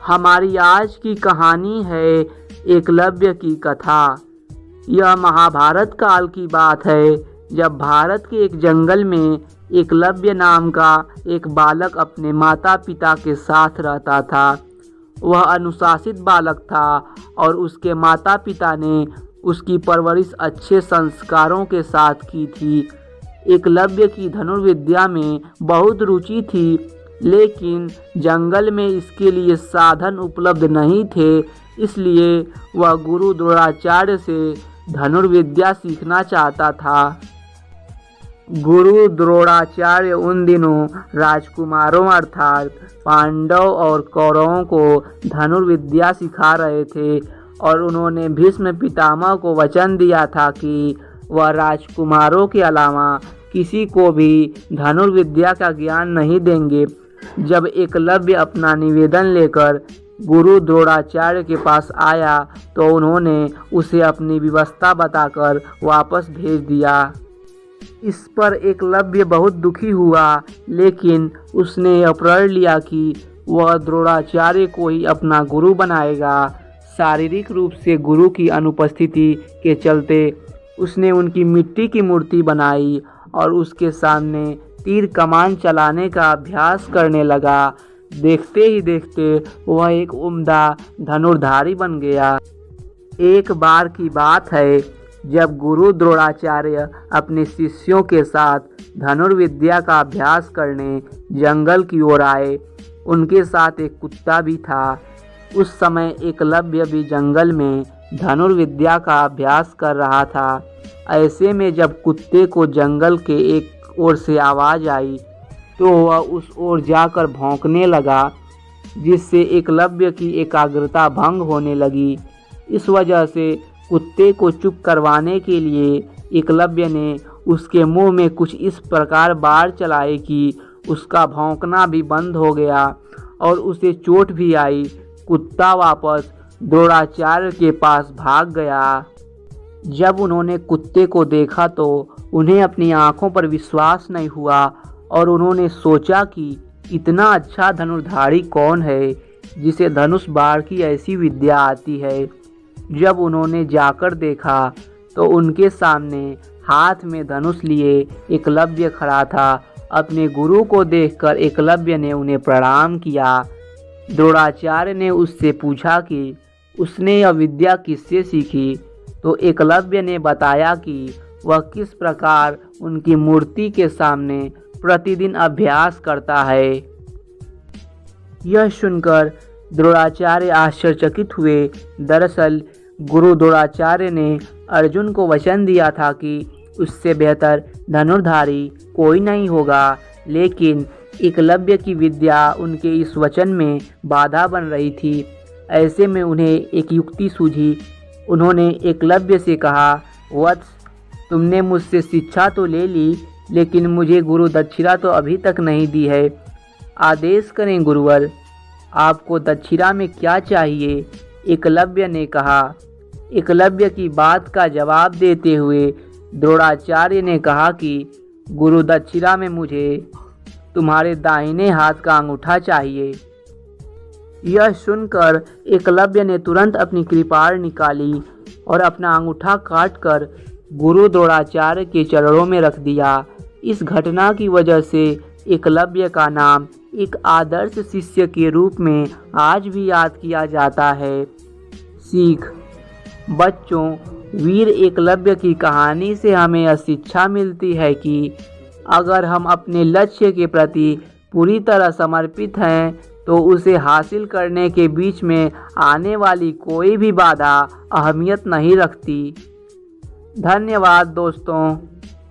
हमारी आज की कहानी है एकलव्य की कथा। यह महाभारत काल की बात है, जब भारत के एक जंगल में एकलव्य नाम का एक बालक अपने माता पिता के साथ रहता था। वह अनुशासित बालक था और उसके माता पिता ने उसकी परवरिश अच्छे संस्कारों के साथ की थी। एकलव्य की धनुर्विद्या में बहुत रुचि थी, लेकिन जंगल में इसके लिए साधन उपलब्ध नहीं थे, इसलिए वह गुरु द्रोणाचार्य से धनुर्विद्या सीखना चाहता था। गुरु द्रोणाचार्य उन दिनों राजकुमारों अर्थात पांडव और कौरवों को धनुर्विद्या सिखा रहे थे और उन्होंने भीष्म पितामह को वचन दिया था कि वह राजकुमारों के अलावा किसी को भी धनुर्विद्या का ज्ञान नहीं देंगे। जब एकलव्य अपना निवेदन लेकर गुरु द्रोणाचार्य के पास आया तो उन्होंने उसे अपनी व्यवस्था बताकर वापस भेज दिया। इस पर एकलव्य बहुत दुखी हुआ, लेकिन उसने यह प्रण लिया कि वह द्रोणाचार्य को ही अपना गुरु बनाएगा। शारीरिक रूप से गुरु की अनुपस्थिति के चलते उसने उनकी मिट्टी की मूर्ति बनाई और उसके सामने तीर कमान चलाने का अभ्यास करने लगा। देखते ही देखते वह एक उम्दा धनुर्धारी बन गया। एक बार की बात है, जब गुरु द्रोणाचार्य अपने शिष्यों के साथ धनुर्विद्या का अभ्यास करने जंगल की ओर आए। उनके साथ एक कुत्ता भी था। उस समय एकलव्य भी जंगल में धनुर्विद्या का अभ्यास कर रहा था। ऐसे में जब कुत्ते को जंगल के एक ओर से आवाज़ आई तो वह उस ओर जाकर भौंकने लगा, जिससे एकलव्य की एकाग्रता भंग होने लगी। इस वजह से कुत्ते को चुप करवाने के लिए एकलव्य ने उसके मुंह में कुछ इस प्रकार बाण चलाए कि उसका भौंकना भी बंद हो गया और उसे चोट भी आई। कुत्ता वापस द्रोणाचार्य के पास भाग गया। जब उन्होंने कुत्ते को देखा तो उन्हें अपनी आंखों पर विश्वास नहीं हुआ और उन्होंने सोचा कि इतना अच्छा धनुर्धारी कौन है जिसे धनुष बाण की ऐसी विद्या आती है। जब उन्होंने जाकर देखा तो उनके सामने हाथ में धनुष लिए एकलव्य खड़ा था। अपने गुरु को देखकर एकलव्य ने उन्हें प्रणाम किया। द्रोणाचार्य ने उससे पूछा कि उसने यह विद्या किससे सीखी, तो एकलव्य ने बताया कि वह किस प्रकार उनकी मूर्ति के सामने प्रतिदिन अभ्यास करता है। यह सुनकर द्रोणाचार्य आश्चर्यचकित हुए। दरअसल गुरु द्रोणाचार्य ने अर्जुन को वचन दिया था कि उससे बेहतर धनुर्धारी कोई नहीं होगा, लेकिन एकलव्य की विद्या उनके इस वचन में बाधा बन रही थी। ऐसे में उन्हें एक युक्ति सूझी। उन्होंने एकलव्य से कहा, वत्स, तुमने मुझसे शिक्षा तो ले ली, लेकिन मुझे गुरु दक्षिणा तो अभी तक नहीं दी है। आदेश करें गुरुवर, आपको दक्षिणा में क्या चाहिए? एकलव्य ने कहा। एकलव्य की बात का जवाब देते हुए द्रोणाचार्य ने कहा कि गुरु दक्षिणा में मुझे तुम्हारे दाहिने हाथ का अंगूठा चाहिए। यह सुनकर एकलव्य ने तुरंत अपनी कृपाण निकाली और अपना अंगूठा काटकर गुरु द्रोणाचार्य के चरणों में रख दिया। इस घटना की वजह से एकलव्य का नाम एक आदर्श शिष्य के रूप में आज भी याद किया जाता है। सीख: बच्चों, वीर एकलव्य की कहानी से हमें यह शिक्षा मिलती है कि अगर हम अपने लक्ष्य के प्रति पूरी तरह समर्पित हैं तो उसे हासिल करने के बीच में आने वाली कोई भी बाधा अहमियत नहीं रखती। धन्यवाद दोस्तों।